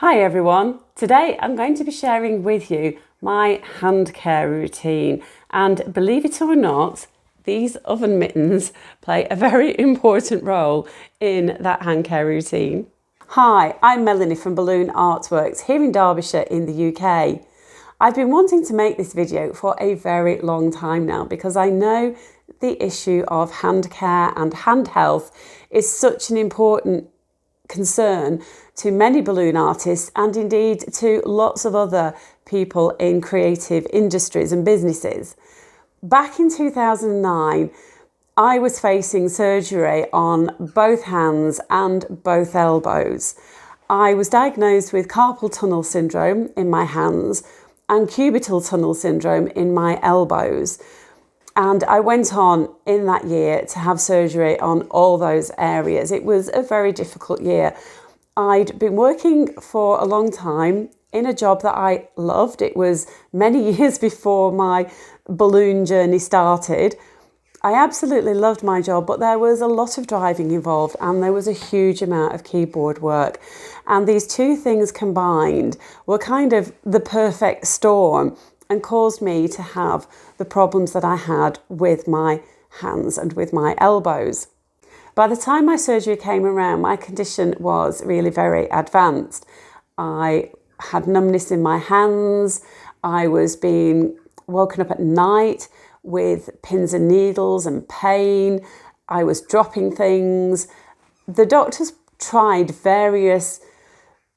Hi everyone, today I'm going to be sharing with you my hand care routine, and believe it or not, these oven mittens play a very important role in that hand care routine. Hi, I'm Melanie from Balloon Artworks here in Derbyshire in the UK. I've been wanting to make this video for a very long time now because I know the issue of hand care and hand health is such an important concern to many balloon artists and indeed to lots of other people in creative industries and businesses. Back in 2009, I was facing surgery on both hands and both elbows. I was diagnosed with carpal tunnel syndrome in my hands and cubital tunnel syndrome in my elbows. And I went on in that year to have surgery on all those areas. It was a very difficult year. I'd been working for a long time in a job that I loved. It was many years before my balloon journey started. I absolutely loved my job, but there was a lot of driving involved and there was a huge amount of keyboard work. And these two things combined were kind of the perfect storm and caused me to have the problems that I had with my hands and with my elbows. By the time my surgery came around, my condition was really very advanced. I had numbness in my hands. I was being woken up at night with pins and needles and pain. I was dropping things. The doctors tried various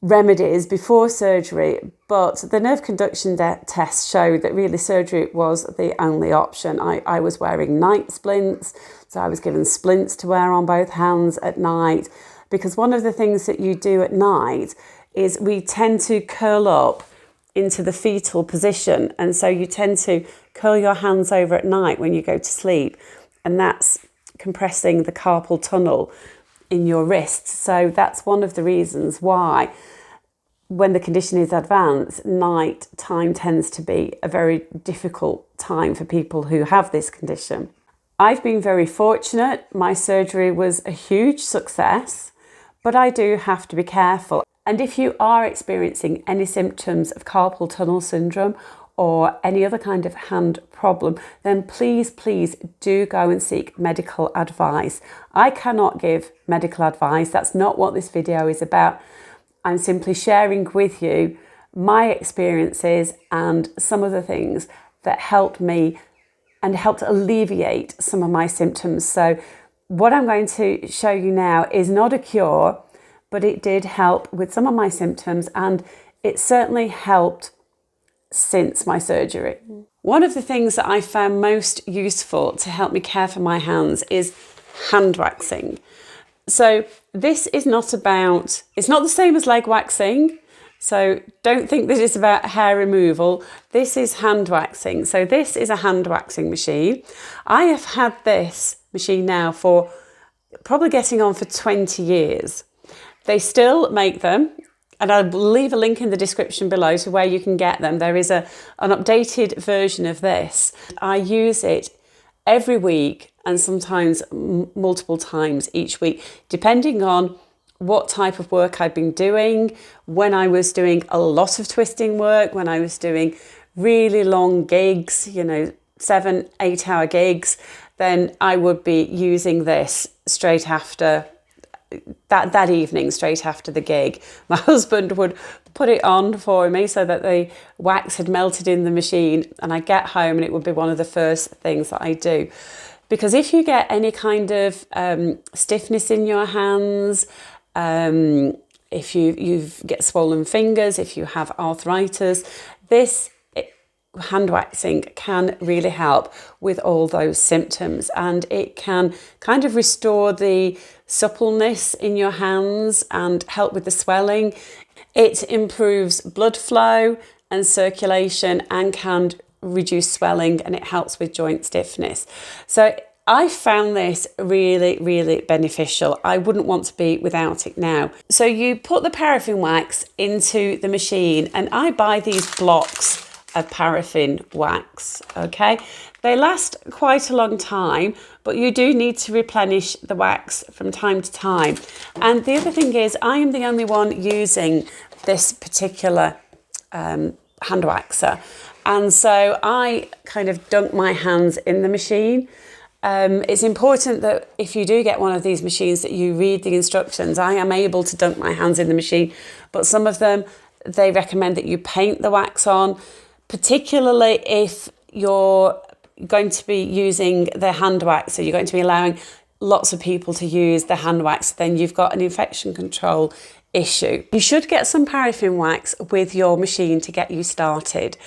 remedies before surgery, but the nerve conduction test showed that really surgery was the only option. I was wearing night splints, so I was given splints to wear on both hands at night, because one of the things that you do at night is we tend to curl up into the fetal position, and so you tend to curl your hands over at night when you go to sleep, and that's compressing the carpal tunnel in your wrist. So that's one of the reasons why when the condition is advanced, night time tends to be a very difficult time for people who have this condition. I've been very fortunate. My surgery was a huge success, but I do have to be careful. And if you are experiencing any symptoms of carpal tunnel syndrome or any other kind of hand problem, then please do go and seek medical advice. I cannot give medical advice. That's not what this video is about. I'm simply sharing with you my experiences and some of the things that helped me and helped alleviate some of my symptoms. So what I'm going to show you now is not a cure, but it did help with some of my symptoms, and it certainly helped since my surgery. One of the things that I found most useful to help me care for my hands is hand waxing. So this is not about, it's not the same as leg waxing. So don't think that it's about hair removal. This is hand waxing. So this is a hand waxing machine. I have had this machine now for probably getting on for 20 years. They still make them, and I'll leave a link in the description below to where you can get them. There is an updated version of this. I use it every week and sometimes multiple times each week, depending on what type of work I've been doing. When I was doing a lot of twisting work, when I was doing really long gigs, 7-8 hour gigs, then I would be using this straight after that evening, straight after the gig. My husband would put it on for me so that the wax had melted in the machine, and I get home and it would be one of the first things that I do. Because if you get any kind of stiffness in your hands, if you get swollen fingers, if you have arthritis, this hand waxing can really help with all those symptoms, and it can kind of restore the suppleness in your hands and help with the swelling. It improves blood flow and circulation and can reduce swelling, and it helps with joint stiffness. So I found this really beneficial. I wouldn't want to be without it now. So you put the paraffin wax into the machine, and I buy these blocks of paraffin wax, okay? They last quite a long time, but you do need to replenish the wax from time to time. And the other thing is, I am the only one using this particular hand waxer. And so I kind of dunk my hands in the machine. It's important that if you do get one of these machines that you read the instructions. I am able to dunk my hands in the machine, but some of them, they recommend that you paint the wax on, particularly if you're going to be using the hand wax, so you're going to be allowing lots of people to use the hand wax, then you've got an infection control issue. You should get some paraffin wax with your machine to get you started,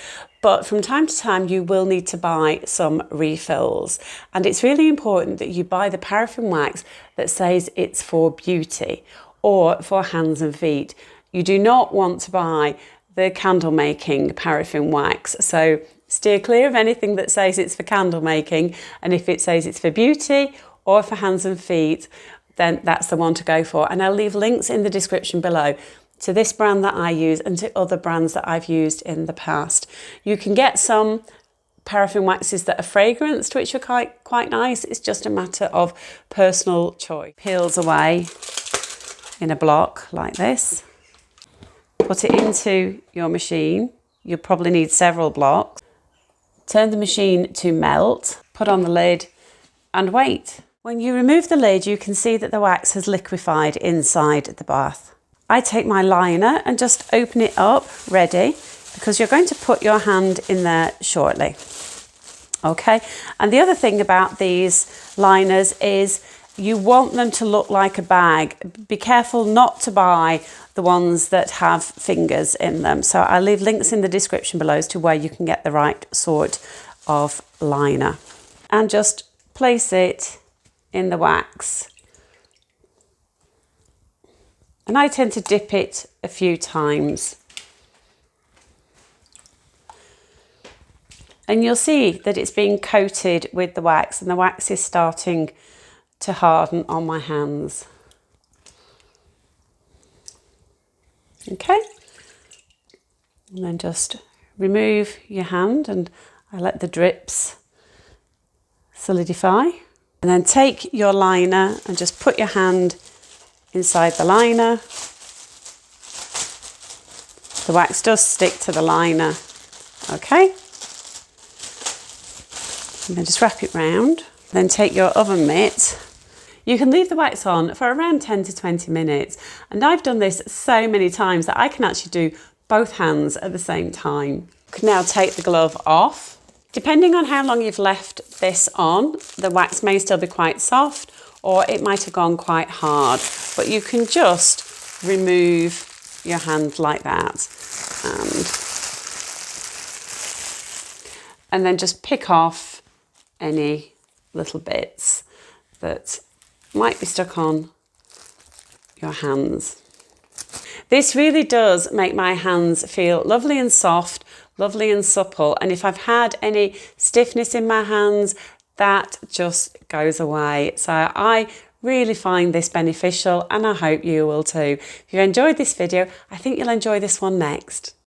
but from time to time you will need to buy some refills, and it's really important that you buy the paraffin wax that says it's for beauty or for hands and feet. You do not want to buy the candle making paraffin wax, so steer clear of anything that says it's for candle making, and if it says it's for beauty or for hands and feet, then that's the one to go for. And I'll leave links in the description below to this brand that I use and to other brands that I've used in the past. You can get some paraffin waxes that are fragranced, which are quite nice. It's just a matter of personal choice. Peels away in a block like this. Put it into your machine. You'll probably need several blocks. Turn the machine to melt, put on the lid and wait. When you remove the lid, you can see that the wax has liquefied inside the bath. I take my liner and just open it up, ready, because you're going to put your hand in there shortly. Okay, and the other thing about these liners is you want them to look like a bag. Be careful not to buy the ones that have fingers in them. So I'll leave links in the description below as to where you can get the right sort of liner. And just place it in the wax. And I tend to dip it a few times. And you'll see that it's being coated with the wax, and the wax is starting to harden on my hands. Okay. And then just remove your hand, and I let the drips solidify. And then take your liner and just put your hand inside the liner. The wax does stick to the liner, okay? And then just wrap it round. Then take your oven mitt. You can leave the wax on for around 10 to 20 minutes. And I've done this so many times that I can actually do both hands at the same time. You can now take the glove off. Depending on how long you've left this on, the wax may still be quite soft, or it might have gone quite hard, but you can just remove your hand like that and then just pick off any little bits that might be stuck on your hands. This really does make my hands feel lovely and soft, lovely and supple, and if I've had any stiffness in my hands, that just goes away. So I really find this beneficial, and I hope you will too. If you enjoyed this video, I think you'll enjoy this one next.